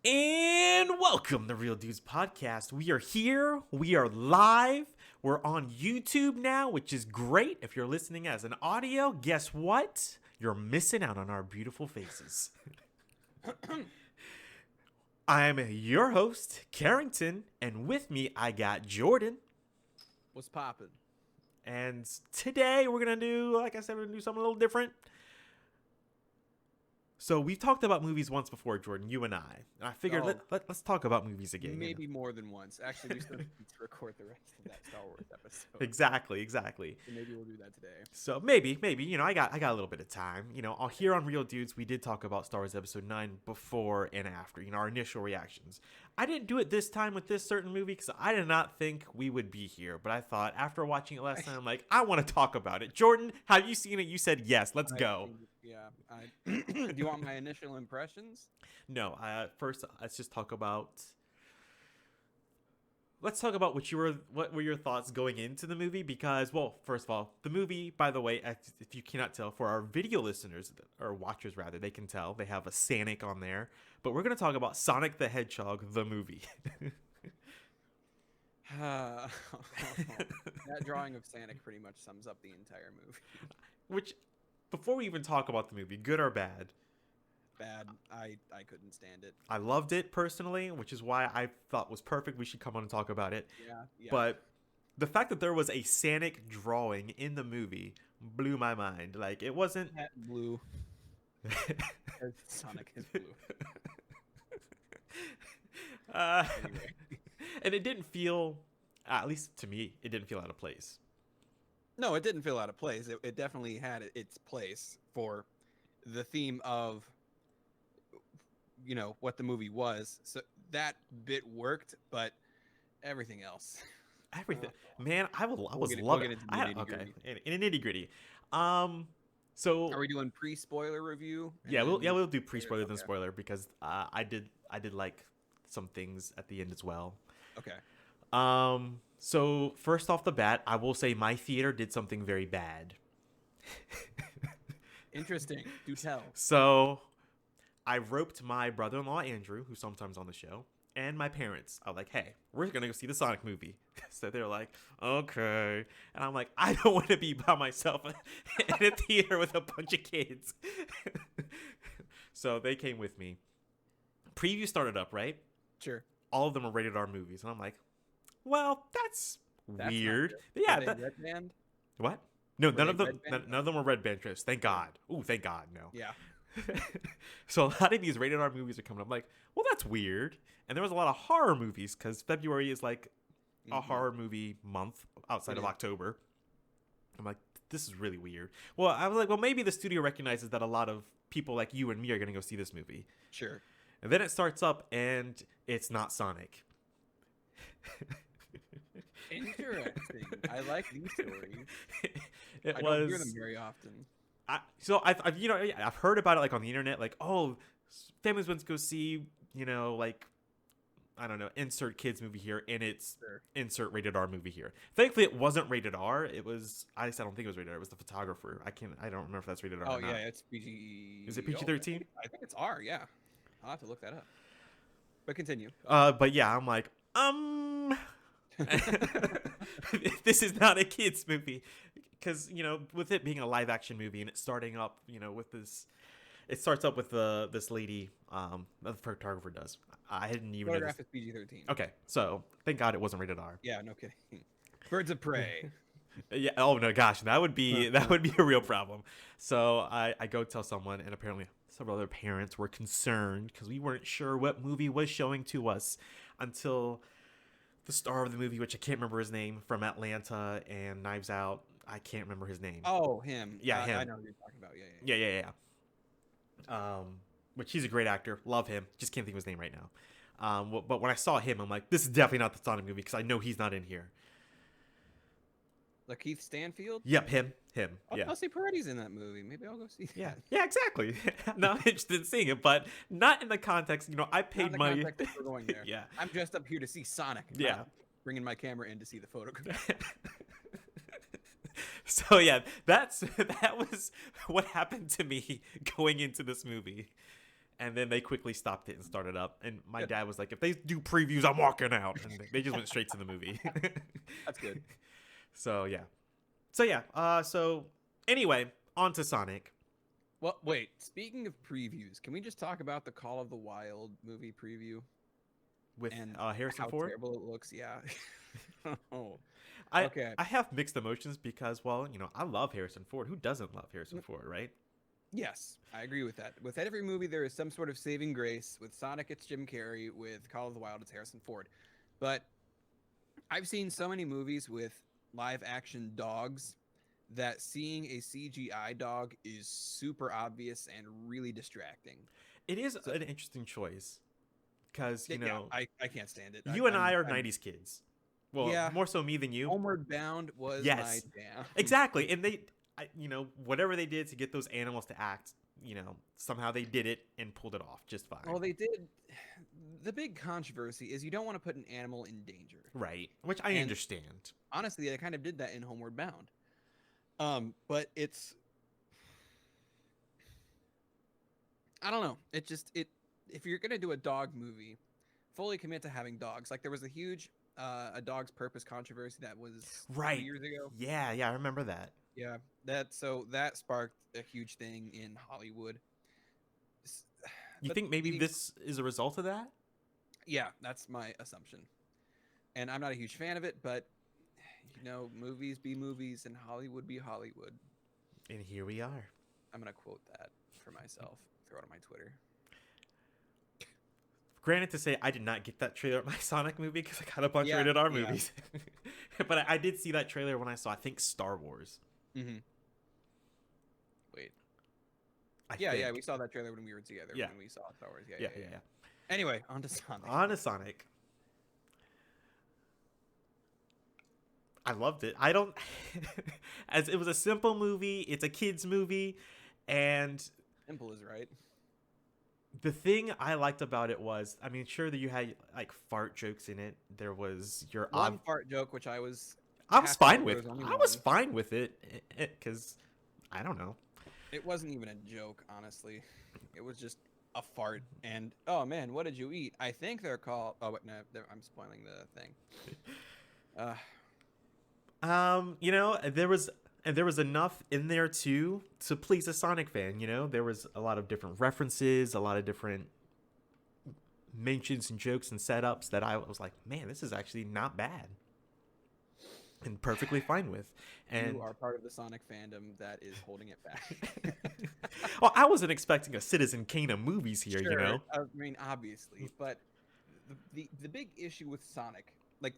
And welcome to Real Dudes Podcast. We are here. We are live. We're on YouTube now, which is great. If you're listening as an audio, guess what? You're missing out on our beautiful faces. I'm your host, Karrington, and with me I got Jordan. What's poppin'? And today we're going to do, like I said, we're going to do something a little different. So we've talked about movies once before, Jordan, you and I. And I figured let's talk about movies again. Maybe more than once. Actually, we still need to record the rest of that Star Wars episode. Exactly. So maybe we'll do that today. So maybe, I got a little bit of time. Here on Real Dudes, we did talk about Star Wars Episode 9 before and after, our initial reactions. I didn't do it this time with this certain movie because I did not think we would be here. But I thought after watching it last time, I'm like, I want to talk about it. Jordan, have you seen it? You said yes. Let's go. Do you want my initial impressions? No. First, let's talk about what were your thoughts going into the movie? Because, well, first of all, the movie, by the way, if you cannot tell, for our video listeners or watchers rather, they can tell they have a Sonic on there. But we're gonna talk about Sonic the Hedgehog, the movie. That drawing of Sonic pretty much sums up the entire movie. Which, before we even talk about the movie, good or bad? Bad. I couldn't stand it. I loved it personally, which is why I thought was perfect. We should come on and talk about it. Yeah. But the fact that there was a Sonic drawing in the movie blew my mind. Like, it wasn't That blue. Sonic is blue. Anyway. And it didn't feel, at least to me, it didn't feel out of place. No, it didn't feel out of place. It definitely had its place for the theme of, what the movie was. So that bit worked, but everything else. Everything, man. I was loving we'll it. get into the nitty-gritty. In a nitty gritty. So are we doing pre-spoiler review? We'll do pre-spoiler than Okay. spoiler because I did like some things at the end as well. Okay. So first off the bat, I will say my theater did something very bad. Interesting. Do tell. So I roped my brother-in-law Andrew, who's sometimes on the show, and my parents. I was like, hey, we're gonna go see the Sonic movie. So they're like, okay. And I'm like, I don't want to be by myself in a theater with a bunch of kids. So they came with me. Preview started up, right? Sure. All of them are rated R movies. And I'm like, well, that's weird. Yeah. Red Band? What? No, Were none they of them. Red Band? None of them were red band trips. Thank God. Ooh, thank God. No. Yeah. So a lot of these rated R movies are coming up. I'm like, well, that's weird. And there was a lot of horror movies because February is like a horror movie month outside of October. I'm like, this is really weird. Well, I was like, well, maybe the studio recognizes that a lot of people like you and me are going to go see this movie. Sure. And then it starts up and it's not Sonic. Interesting. I like these stories. I don't hear them very often. I've heard about it like on the internet, like, oh, families went to go see, like, I don't know, insert kids movie here, and it's insert rated R movie here. Thankfully, it wasn't rated R. I don't think it was rated R. It was the photographer. I don't remember if that's rated R. Oh or not. yeah, it's PG. Is it PG-13? I think it's R. Yeah, I'll have to look that up. But continue. But yeah, I'm like, this is not a kids movie. Because, with it being a live action movie and it starting up, with this, it starts up with this lady, the photographer does. I didn't even know Photograph is PG-13. Okay, so thank God it wasn't rated R. Yeah, no kidding. Birds of Prey. Yeah. Oh no, gosh, that would be a real problem. So I go tell someone, and apparently several other parents were concerned because we weren't sure what movie was showing to us until the star of the movie, which I can't remember his name, from Atlanta and Knives Out. I can't remember his name. Oh, him. Yeah, him. I know who you're talking about. Yeah. Which he's a great actor. Love him. Just can't think of his name right now. But when I saw him, I'm like, this is definitely not the Sonic movie because I know he's not in here. Lakeith Stanfield? Yep, him. Oh, Yeah. Kelsey Peretti's in that movie. Maybe I'll go see that. Yeah, exactly. Not interested in seeing it, but not in the context. I paid Not the money. context that we're going there. Yeah. I'm dressed up here to see Sonic. Yeah. Not bringing my camera in to see the photograph. So yeah, that was what happened to me going into this movie. And then they quickly stopped it and started up. And my Good. dad was like, if they do previews, I'm walking out. And they just went straight to the movie. That's good. So yeah. So anyway, on to Sonic Well, wait. Speaking of previews, can we just talk about the Call of the Wild movie preview with and Harrison how Ford. terrible it looks? Yeah. Oh, I okay. I have mixed emotions because, well, I love Harrison Ford. Who doesn't love Harrison Ford, right? Yes, I agree with that. With every movie, there is some sort of saving grace. With Sonic, it's Jim Carrey. With Call of the Wild, it's Harrison Ford. But I've seen so many movies with live action dogs that seeing a CGI dog is super obvious and really distracting. It is So an interesting choice because, yeah, I can't stand it. you and I are I'm 90s kids. Well, yeah. more so me than you. Homeward Bound was my Yes, jam. exactly. And whatever they did to get those animals to act, somehow they did it and pulled it off just fine. Well, they did. The big controversy is you don't want to put an animal in danger. Right, which I And understand. honestly, they kind of did that in Homeward Bound. But it's I don't know. If you're gonna do a dog movie, fully commit to having dogs. Like there was a huge a dog's purpose controversy that was Right. 2 years ago. Yeah, I remember that. Yeah, that sparked a huge thing in Hollywood. S- You But think maybe eating- this is a result of that? yeah, that's my assumption. And I'm not a huge fan of it, but movies be movies and Hollywood be Hollywood. And here we are. I'm gonna quote that for myself. Throw it on my Twitter. Granted to say, I did not get that trailer at my Sonic movie because I got a bunch Yeah, of rated R yeah. movies. But I did see that trailer when I saw, I think, Star Wars. Mm-hmm. Wait. I Yeah, think. we saw that trailer when we were together. Yeah. When we saw Star Wars. Yeah. Anyway, on to Sonic. On to Sonic. I loved it. I don't. As it was a simple movie, it's a kids' movie, and Simple is right. the thing I liked about it was, I mean, sure that you had like fart jokes in it. There was your One fart joke, which I was. I was happy fine there with. was only I was one. fine with it because I don't know. It wasn't even a joke, honestly. It was just a fart. And oh man, what did you eat? I think they're called. Oh wait, no, I'm spoiling the thing. There was enough in there too to please a Sonic fan. There was a lot of different references, a lot of different mentions and jokes and setups that I was like, man, this is actually not bad and perfectly fine with. And you are part of the Sonic fandom that is holding it back. well, I wasn't expecting a Citizen Kane of movies here, Sure, I mean, obviously, but the big issue with Sonic, like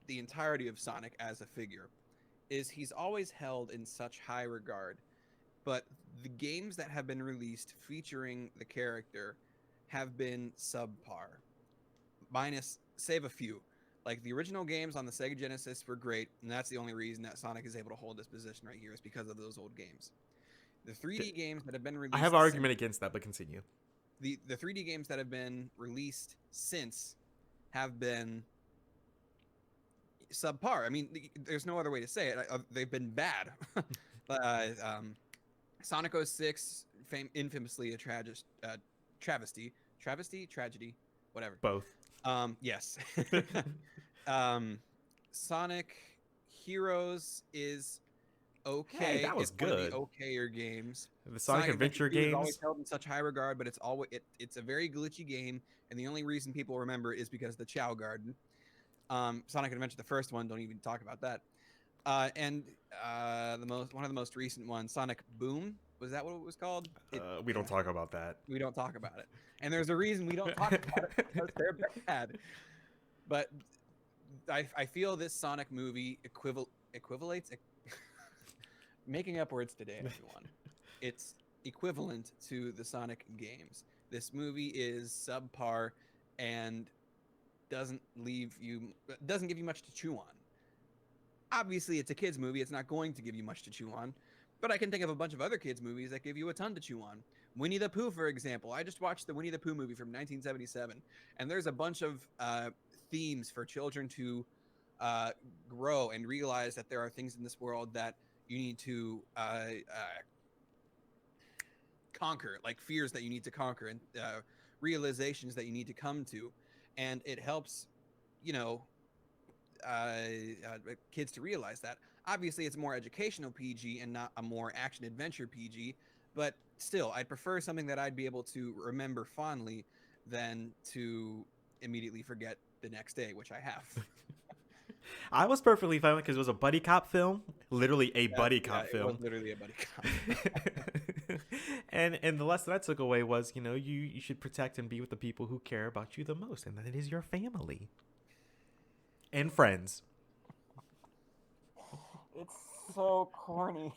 the entirety of Sonic as a figure, is he's always held in such high regard, but the games that have been released featuring the character have been subpar. Save a few. Like the original games on the Sega Genesis were great, and that's the only reason that Sonic is able to hold this position right here is because of those old games. The 3D games that have been released, I have an argument against that, but continue. The 3D games that have been released since have been subpar. I mean, there's no other way to say it. They've been bad. Sonic 06, infamously a travesty, tragedy, whatever. Both. Yes. Sonic Heroes is okay. Hey, that was it's one of good. the okayer games. The Sonic Adventure 2 is always games. held in such high regard, but it's a very glitchy game, and the only reason people remember it is because of the Chow Garden. Sonic Adventure, the first one, don't even talk about that. And one of the most recent ones, Sonic Boom, was that what it was called? We don't talk about that. We don't talk about it, and there's a reason we don't talk about it because they're bad. But I feel this Sonic movie equivalates. Making up words today, everyone. It's equivalent to the Sonic games. This movie is subpar and doesn't give you much to chew on. Obviously, it's a kids movie. It's not going to give you much to chew on. But I can think of a bunch of other kids movies that give you a ton to chew on. Winnie the Pooh, for example. I just watched the Winnie the Pooh movie from 1977, and there's a bunch of themes for children to grow and realize that there are things in this world that you need to conquer, like fears that you need to conquer and realizations that you need to come to, and it helps, you know, kids to realize that. Obviously, it's more educational PG and not a more action adventure PG, but still, I'd prefer something that I'd be able to remember fondly than to immediately forget the next day, which I have. I was perfectly fine because it was a buddy cop film, literally a buddy Yeah, cop it was film. literally a buddy cop. And the lesson I took away was, you know, you should protect and be with the people who care about you the most, and that is your family and friends. It's so corny.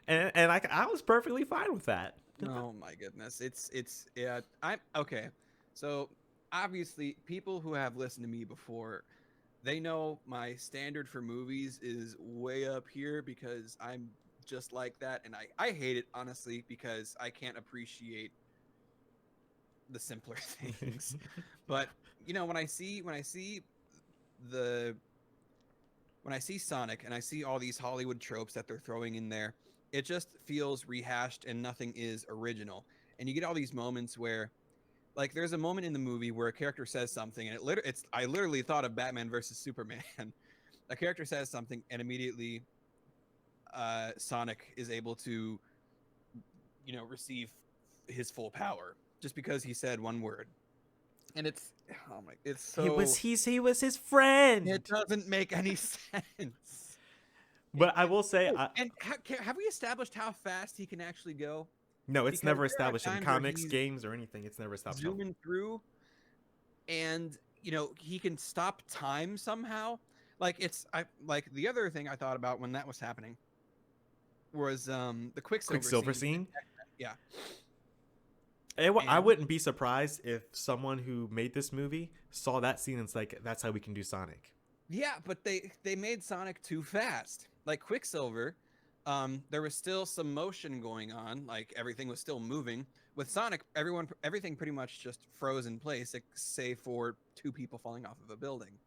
And I was perfectly fine with that. Oh my goodness. It's yeah, I'm okay. So obviously people who have listened to me before, they know my standard for movies is way up here because I'm just like that, and I hate it honestly because I can't appreciate the simpler things. But you know, the when I see Sonic and I see all these Hollywood tropes that they're throwing in there, it just feels rehashed and nothing is original. And you get all these moments where, like, there's a moment in the movie where a character says something, and I literally thought of Batman versus Superman. A character says something, and immediately, Sonic is able to, you know, receive his full power just because he said one word. And it's oh my, it's so He was his friend. it doesn't make any sense. But I will say, And have we established how fast he can actually go? no, it's Because never there are established in times where comics, he's games, or anything. It's never established. zooming through, and you know he can stop time somehow. Like like the other thing I thought about when that was happening was the Quicksilver scene. Yeah, I and wouldn't be surprised if someone who made this movie saw that scene and it's like, that's how we can do Sonic. yeah, but they made Sonic too fast. Like Quicksilver, there was still some motion going on, like everything was still moving. With Sonic, everything pretty much just froze in place, save for two people falling off of a building.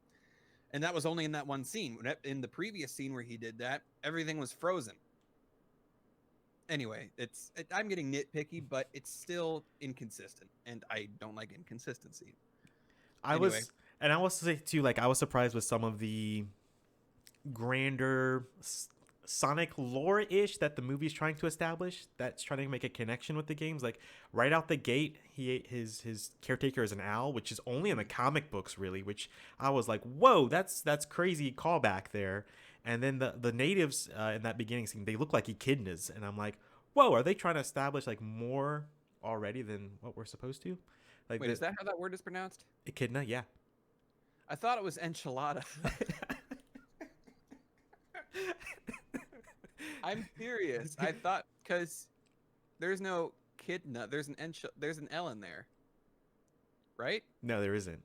And that was only in that one scene. In the previous scene where he did that, everything was frozen. Anyway, I'm getting nitpicky, but it's still inconsistent, and I don't like inconsistency. I Anyway, was, and I will say too, like I was surprised with some of the grander Sonic lore-ish that the movie's trying to establish. That's trying to make a connection with the games. Like right out the gate, his caretaker is an owl, which is only in the comic books, really. Which I was like, whoa, that's crazy callback there. And then the natives in that beginning scene, they look like echidnas, and I'm like, whoa, are they trying to establish like more already than what we're supposed to? Like, wait, is that how that word is pronounced? echidna? Yeah. I thought it was enchilada. I'm serious. I thought because there's no kidna, there's an L in there, right? No, there isn't.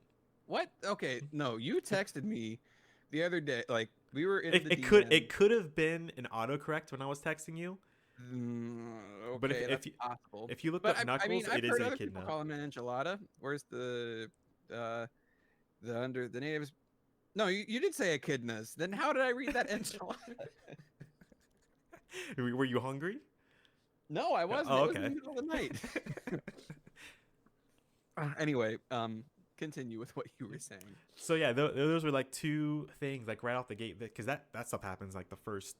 What? Okay, no, you texted me the other day. Like we were in the It could have been an autocorrect when I was texting you. Okay, But that's possible. if you look But up Knuckles, I mean, I've it is heard an other people echidna. call him an enchilada. Where's the under the natives? No, you did say echidnas. Then how did I read that enchilada? Were you hungry? No, I wasn't. Oh, It was in okay. the middle of the night. Anyway, continue with what you were saying. So yeah, those were like two things like right off the gate, because that stuff happens like the first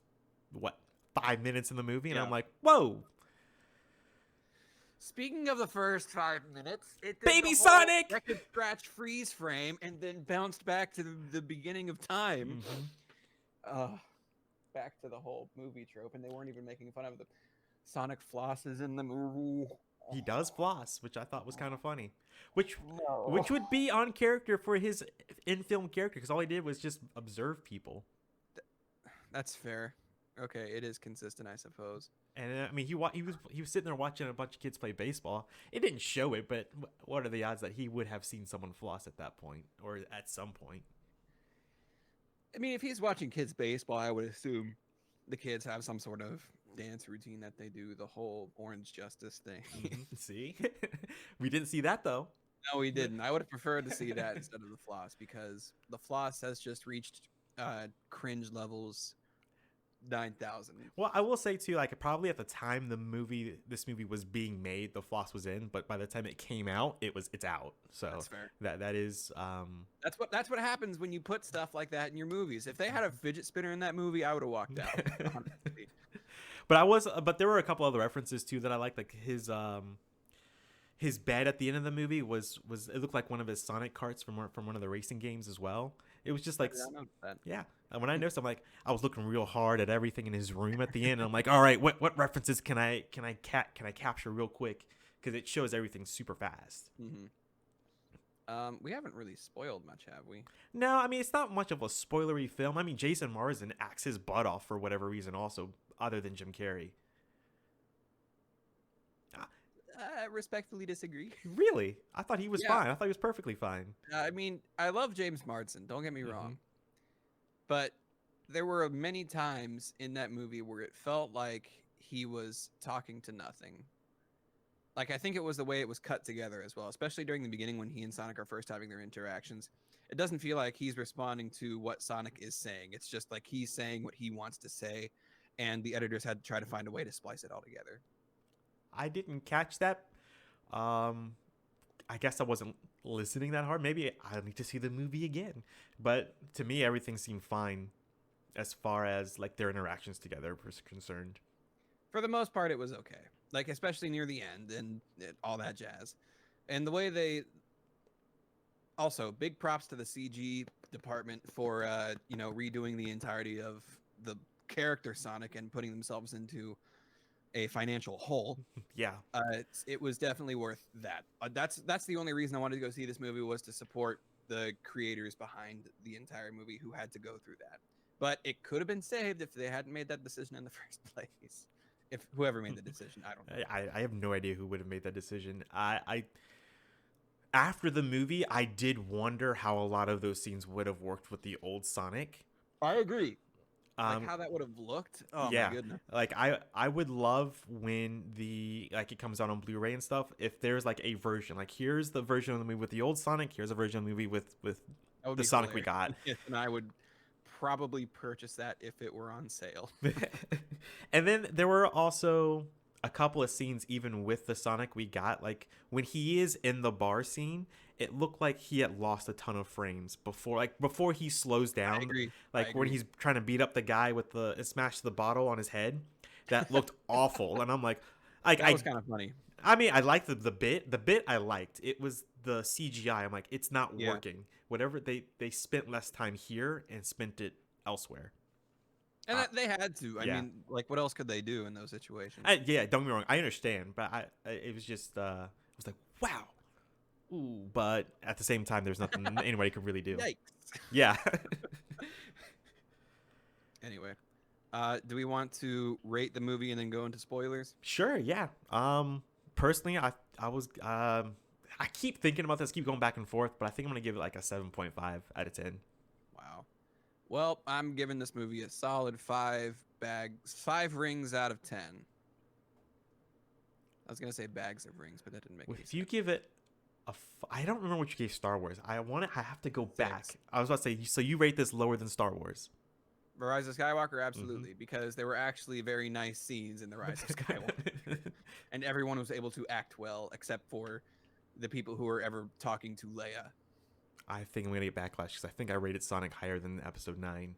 5 minutes in the movie, and Yeah. I'm like, whoa, Speaking of the first 5 minutes, it did Baby the whole Sonic! record scratch freeze frame and then bounced back to the beginning of time. Mhm. Back to the whole movie trope, and they weren't even making fun of the Sonic flosses in the movie. He does floss, which I thought was kind of funny, which No. would be on character for his in-film character, because all he did was just observe people. That's fair. Okay, it is consistent, I suppose. And I mean, he was sitting there watching a bunch of kids play baseball. It didn't show it, but what are the odds that he would have seen someone floss at that point, or at some point? I mean, if he's watching kids baseball, I would assume the kids have some sort of dance routine that they do, the whole Orange Justice thing. See, we didn't see that though. No, we didn't. I would have preferred to see that instead of the floss, because the floss has just reached cringe levels 9,000. Well, I will say too, like probably at the time this movie was being made, the floss was in, but by the time it came out, it's out. So That's fair. that is That's what happens when you put stuff like that in your movies. If they had a fidget spinner in that movie, I would have walked out. Honestly. But there were a couple other references too that I liked, like his bed at the end of the movie was it looked like one of his Sonic carts from one of the racing games as well. It was just like, I don't know that. yeah. And when I noticed, I'm like, I was looking real hard at everything in his room at the end, and I'm like, all right, what references can I capture real quick, because it shows everything super fast. We haven't really spoiled much, have we? No, I mean it's not much of a spoilery film. I mean Jason Marsden acts his butt off for whatever reason, also other than Jim Carrey. I respectfully disagree. Really? I thought he was fine. I thought he was perfectly fine. I mean, I love James Marsden. Don't get me wrong. But there were many times in that movie where it felt like he was talking to nothing. Like, I think it was the way it was cut together as well, especially during the beginning when he and Sonic are first having their interactions. It doesn't feel like he's responding to what Sonic is saying. It's just like he's saying what he wants to say, and the editors had to try to find a way to splice it all together. I didn't catch that. I guess I wasn't listening that hard. Maybe I need to see the movie again. But to me, everything seemed fine as far as like their interactions together was concerned. For the most part, it was okay. Like, especially near the end and all that jazz. And the way they... Also, big props to the CG department for, redoing the entirety of the character Sonic and putting themselves into a financial hole. Yeah. It was definitely worth that. That's the only reason I wanted to go see this movie, was to support the creators behind the entire movie who had to go through that. But it could have been saved if they hadn't made that decision in the first place. If whoever made the decision, I don't know. I have no idea who would have made that decision. I after the movie, I did wonder how a lot of those scenes would have worked with the old Sonic. I agree. Like how that would have looked. Oh yeah. My goodness. Like I would love when it comes out on Blu-ray and stuff, if there's like a version, like here's the version of the movie with the old Sonic, here's a version of the movie with the Sonic we got. Yes, and I would probably purchase that if it were on sale. And then there were also a couple of scenes even with the Sonic we got, like when he is in the bar scene, it looked like he had lost a ton of frames before he slows down. I agree. Like when he's trying to beat up the guy with and smash the bottle on his head, that looked awful. And I'm like that was kind of funny. I mean, I liked the bit. The bit I liked. It was the CGI. I'm like, it's not working. Whatever they spent less time here and spent it elsewhere. And they had to. I mean, like, what else could they do in those situations? Don't get me wrong. I understand, but it was just, I was like, wow. Ooh, but at the same time, there's nothing anybody could really do. Yikes. Yeah. Anyway, do we want to rate the movie and then go into spoilers? Sure. Yeah. Personally, I was, I keep thinking about this, keep going back and forth, but I think I'm gonna give it like a 7.5 out of 10. Wow. Well, I'm giving this movie a solid 5 rings out of 10. I was gonna say bags of rings, but that didn't make any sense. If you give it I don't remember what you gave Star Wars. I have to go back. I was about to say, so you rate this lower than Star Wars? Rise of Skywalker, absolutely, because there were actually very nice scenes in the Rise of Skywalker, and everyone was able to act well, except for the people who were ever talking to Leia. I think I'm gonna get backlash because I think I rated Sonic higher than Episode 9.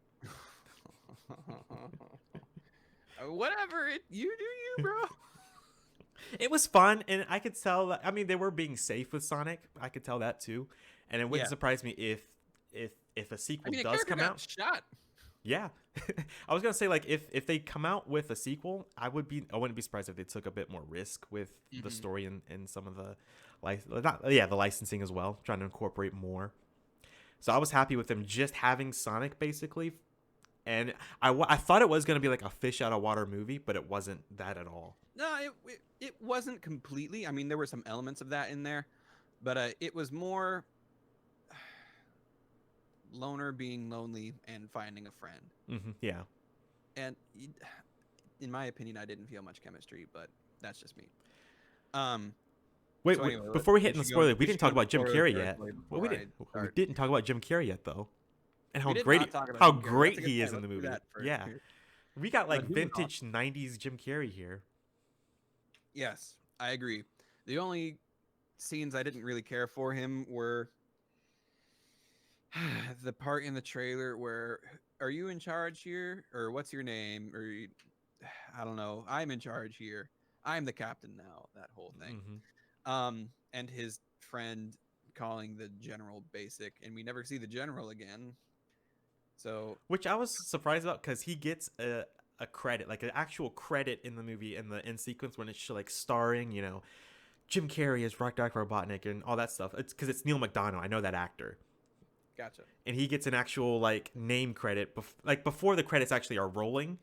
Whatever, you do you, bro. It was fun, and I could tell that. I mean, they were being safe with Sonic. I could tell that too, and it wouldn't surprise me if a sequel does come out. Shot. Yeah, I was gonna say, like, if they come out with a sequel, I wouldn't be surprised if they took a bit more risk with the story and some of the the licensing as well, trying to incorporate more. So I was happy with them just having Sonic basically, and I thought it was gonna be like a fish out of water movie, but it wasn't that at all. No, it wasn't completely. I mean, there were some elements of that in there, but it was more loner being lonely and finding a friend. Yeah. And in my opinion, I didn't feel much chemistry, but that's just me. Wait, so anyway, before we hit in the spoiler, we didn't talk about Jim Carrey yet. Well, we didn't talk about Jim Carrey yet, though, and how great he is in the movie. Yeah. We got like doing all- vintage 90s Jim Carrey here. Yes, I agree. The only scenes I didn't really care for him were the part in the trailer where are you in charge here or what's your name or I don't know. I'm in charge here. I'm the captain now. That whole thing. And his friend calling the general basic, and we never see the general again. So, Which I was surprised about because he gets a credit, like an actual credit in the movie in the end sequence when it's like starring, Jim Carrey as Dr. Robotnik and all that stuff. It's because it's Neil McDonough. I know that actor. gotcha. And he gets an actual like name credit, like before the credits actually are rolling.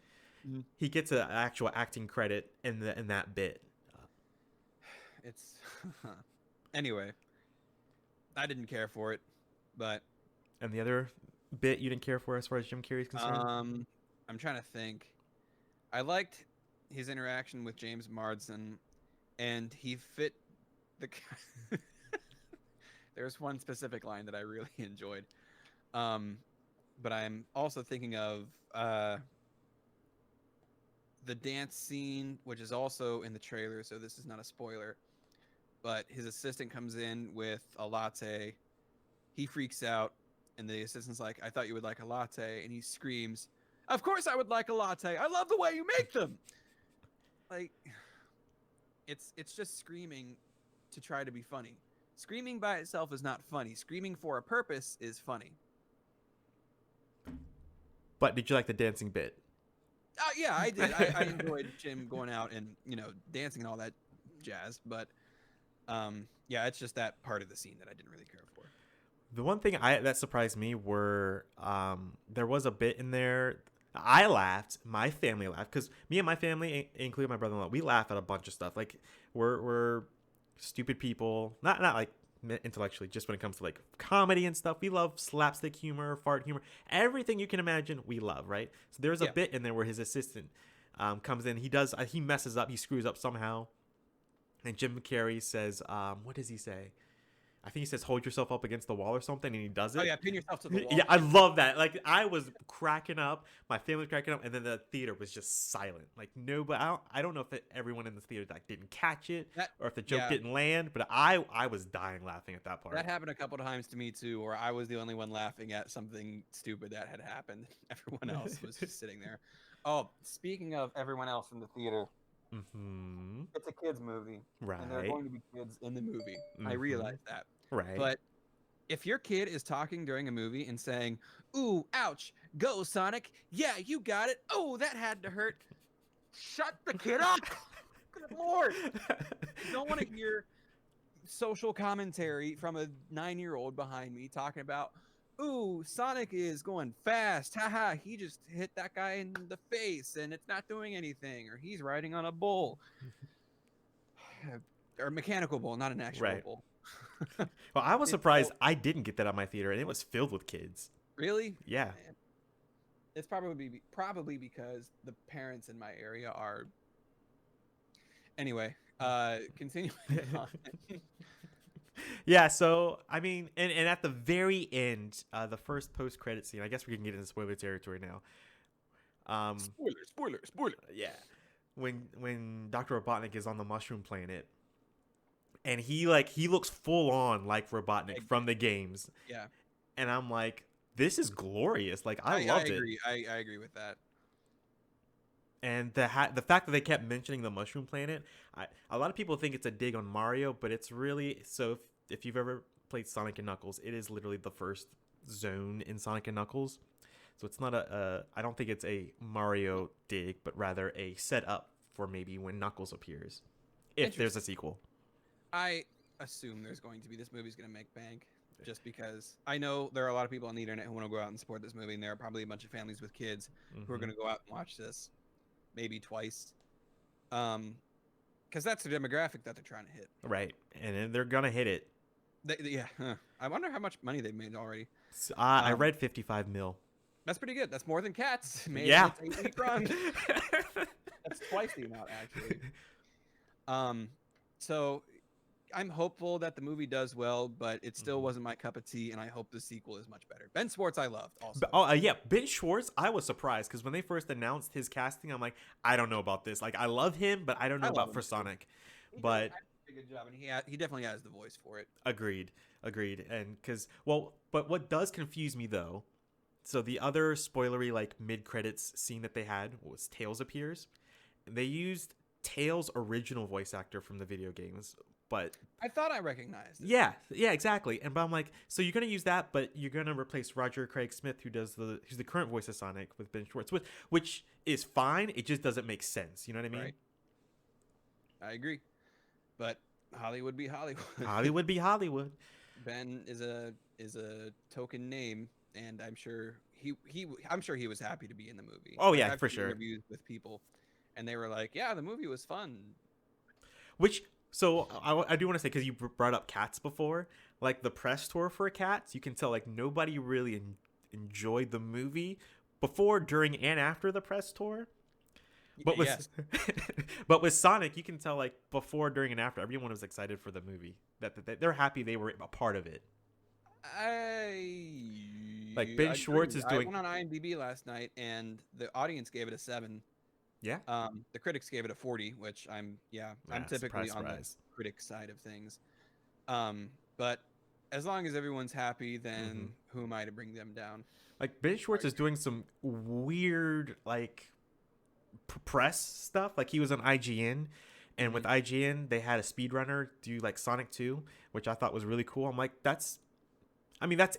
Mhm. He gets an actual acting credit in that bit. It's anyway. I didn't care for it, but And the other bit you didn't care for as far as Jim Carrey is concerned? I'm trying to think. I liked his interaction with James Marsden, and he fit the. There's one specific line that I really enjoyed, but I'm also thinking of the dance scene, which is also in the trailer, so this is not a spoiler. But his assistant comes in with a latte. He freaks out, and the assistant's like, "I thought you would like a latte," and he screams, "Of course I would like a latte. I love the way you make them." Like, it's just screaming to try to be funny. Screaming by itself is not funny. Screaming for a purpose is funny. But did you like the dancing bit? Yeah, I did. I enjoyed Jim going out and dancing and all that jazz. But yeah, it's just that part of the scene that I didn't really care for. The one thing that surprised me were there was a bit in there. I laughed. My family laughed because me and my family, including my brother-in-law, we laugh at a bunch of stuff. Like we're stupid people, not like intellectually, just when it comes to like comedy and stuff. We love slapstick humor, fart humor, everything you can imagine. We love, right? So there's a bit in there where his assistant comes in. He messes up. He screws up somehow, and Jim Carrey says, "What does he say?" I think he says, "Hold yourself up against the wall" or something, and he does it. Oh yeah, pin yourself to the wall. Yeah, I love that. Like I was cracking up, my family was cracking up, and then the theater was just silent. Like nobody. I don't know if everyone in the theater like didn't catch it or if the joke didn't land, but I was dying laughing at that part. That happened a couple of times to me too, where I was the only one laughing at something stupid that had happened. Everyone else was just sitting there. Oh, speaking of everyone else in the theater, it's a kids movie, right? And there are going to be kids in the movie. I Mm-hmm. realize that, right? But if your kid is talking during a movie and saying, "Ooh, ouch, go Sonic, yeah, you got it. Oh, that had to hurt," shut the kid up. Good Lord. I don't want to hear social commentary from a 9-year-old behind me talking about, "Ooh, Sonic is going fast. Haha, he just hit that guy in the face and it's not doing anything," or "He's riding on a bull." Or a mechanical bull, not an actual bull. Well, I was surprised I didn't get that at my theater, and it was filled with kids. Really? Yeah. Man. It's probably because the parents in my area are. Anyway, continuing on. Yeah, so I mean, and at the very end, the first post-credit scene. I guess we can get into spoiler territory now. Spoiler. Yeah, when Dr. Robotnik is on the mushroom planet, and he looks full on like Robotnik from the games. Yeah, and I'm like, this is glorious. Like I loved it. I agree with that. And the fact that they kept mentioning the mushroom planet, a lot of people think it's a dig on Mario, but it's really so. If you've ever played Sonic and Knuckles, it is literally the first zone in Sonic and Knuckles. So it's not I don't think it's a Mario dig, but rather a setup for maybe when Knuckles appears, if there's a sequel. I assume there's going to be. This movie's going to make bank, just because I know there are a lot of people on the internet who want to go out and support this movie, and there are probably a bunch of families with kids who are going to go out and watch this, maybe twice, because that's the demographic that they're trying to hit. Right, and they're gonna hit it. I wonder how much money they've made already. I read 55 mil. That's pretty good. That's more than Cats made. Yeah. In its 8-week run. That's twice the amount, actually. So I'm hopeful that the movie does well, but it still Mhm. wasn't my cup of tea, and I hope the sequel is much better. Ben Schwartz, I loved also. Yeah, Ben Schwartz. I was surprised because when they first announced his casting, I'm like, I don't know about this. Like, I love him, but I don't know I love about him for too. Sonic. He did But a good job, and he definitely has the voice for it. agreed, agreed. And because but what does confuse me though. So the other spoilery like mid credits scene that they had was Tails appears. They used Tails' original voice actor from the video games, but I thought I recognized it. yeah, exactly. And but I'm like, so you're gonna use that, but you're gonna replace Roger Craig Smith, who's the current voice of Sonic, with Ben Schwartz, which is fine. It just doesn't make sense. You know what I mean? Right. I agree. But Hollywood be Hollywood. Hollywood be Hollywood. Ben is a token name, and I'm sure he was happy to be in the movie. Oh Like yeah, I've for seen sure. interviews with people, and they were like, "Yeah, the movie was fun." Which so I do want to say because you brought up Cats before, like the press tour for Cats, you can tell like nobody really enjoyed the movie before, during, and after the press tour. But with Yes, but with Sonic, you can tell like before, during, and after, everyone was excited for the movie. That they're happy they were a part of it. Like Ben I Schwartz agree. is I doing, went on IMDb last night, and the audience gave it a 7. yeah, The critics gave it a 40, which I'm typically surprise, on the surprise. critic side of things. But as long as everyone's happy, Hmm. then who am I to bring them down? Like Ben Schwartz is doing some weird like press stuff. Like he was on IGN, and with Mhm. IGN they had a speedrunner do like Sonic 2, which I thought was really cool. I'm like, that's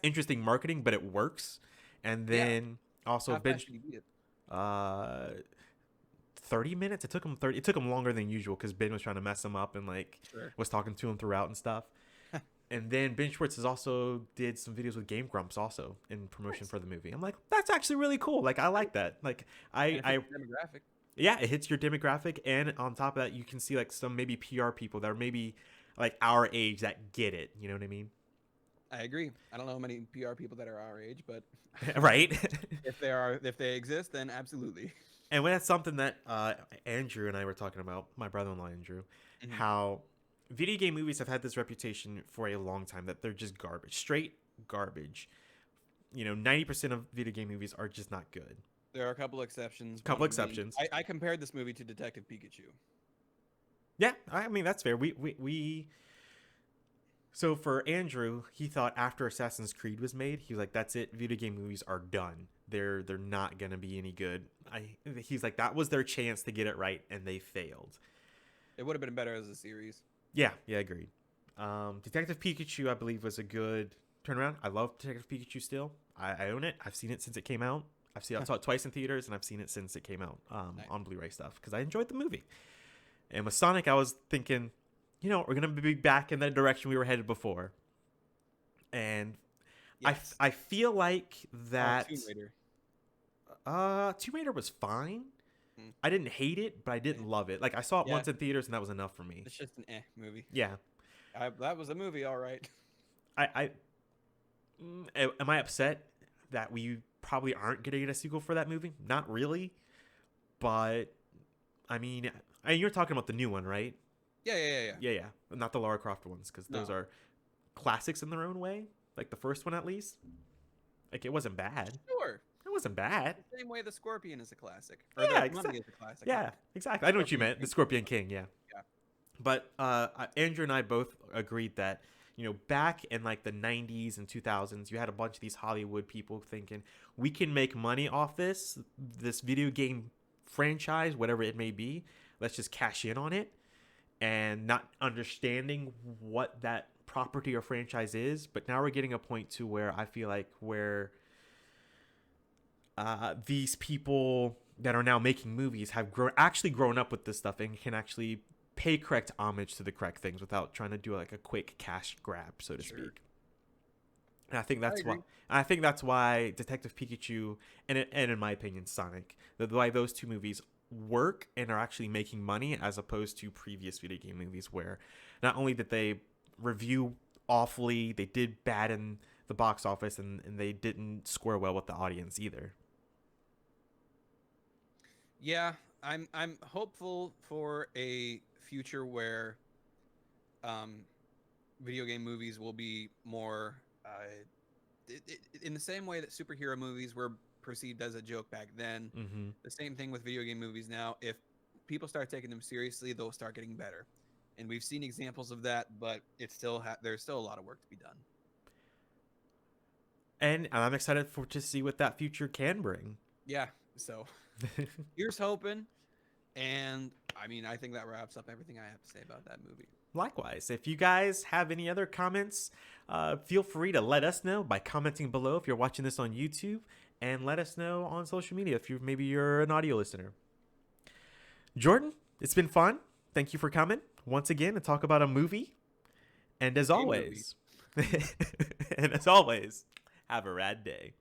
interesting marketing, but it works. And Yeah, then also how Ben, fast did you beat it? uh 30 minutes. It took him longer than usual because Ben was trying to mess him up and like Sure. was talking to him throughout and stuff. And then Ben Schwartz has also did some videos with Game Grumps also in promotion Nice. for the movie. I'm like, that's actually really cool. Like I like that. Like And if I it's demographic, yeah, it hits your demographic, and on top of that, you can see like some maybe PR people that are maybe like our age that get it. You know what I mean? I agree. I don't know how many PR people that are our age, but Right. if they exist, then absolutely. And when that's something that Andrew and I were talking about, my brother-in-law Andrew, Mhm. how video game movies have had this reputation for a long time that they're just garbage, straight garbage. 90% of video game movies are just not good. There are a couple exceptions. Couple One being, exceptions. I compared this movie to Detective Pikachu. Yeah, I mean that's fair. We so for Andrew, he thought after Assassin's Creed was made, he was like, "That's it. Video game movies are done. They're not gonna be any good." He's like, that was their chance to get it right, and they failed. It would have been better as a series. Yeah, agreed. Detective Pikachu, I believe, was a good turnaround. I love Detective Pikachu still. I own it. I've seen it since it came out. I saw it twice in theaters, and I've seen it since it came out Nice. on Blu-ray stuff because I enjoyed the movie. And with Sonic, I was thinking, we're gonna be back in that direction we were headed before. And Yes. I feel like that Tomb Raider. Tomb Raider was fine. Mm. I didn't hate it, but I didn't love it. Like I saw it Yeah, once in theaters, and that was enough for me. it's just an movie. Yeah, That was a movie, all right. I am I upset that we probably aren't going to get a sequel for that movie? Not really, but I mean, you're talking about the new one, right? Yeah. Yeah, not the Lara Croft ones because those No, are classics in their own way. Like the first one, at least. Like it wasn't bad. sure. It wasn't bad. The same way the Scorpion is a classic, or Yeah, the Mummy is a classic. Yeah, exactly. I know what you Scorpion meant. The King. Scorpion King. Yeah. Yeah. But Andrew and I both agreed that back in like the 90s and 2000s, you had a bunch of these Hollywood people thinking we can make money off this video game franchise, whatever it may be. Let's just cash in on it, and not understanding what that property or franchise is. But now we're getting a point to where I feel like where these people that are now making movies have actually grown up with this stuff and can actually pay correct homage to the correct things without trying to do like a quick cash grab, so to Sure. speak. And I think I that's agree. why Detective Pikachu and in my opinion Sonic, why those two movies work and are actually making money as opposed to previous video game movies where not only did they review awfully, they did bad in the box office and they didn't score well with the audience either. Yeah, I'm hopeful for a future where video game movies will be more in the same way that superhero movies were perceived as a joke back then. Mm-hmm. The same thing with video game movies now. If people start taking them seriously, they'll start getting better. And we've seen examples of that, but it's still there's still a lot of work to be done. And I'm excited to see what that future can bring. Yeah. So here's hoping. And I mean, I think that wraps up everything I have to say about that movie. Likewise, if you guys have any other comments, feel free to let us know by commenting below if you're watching this on YouTube, and let us know on social media if you're an audio listener. Jordan, it's been fun. Thank you for coming once again to talk about a movie. And as always, have a rad day.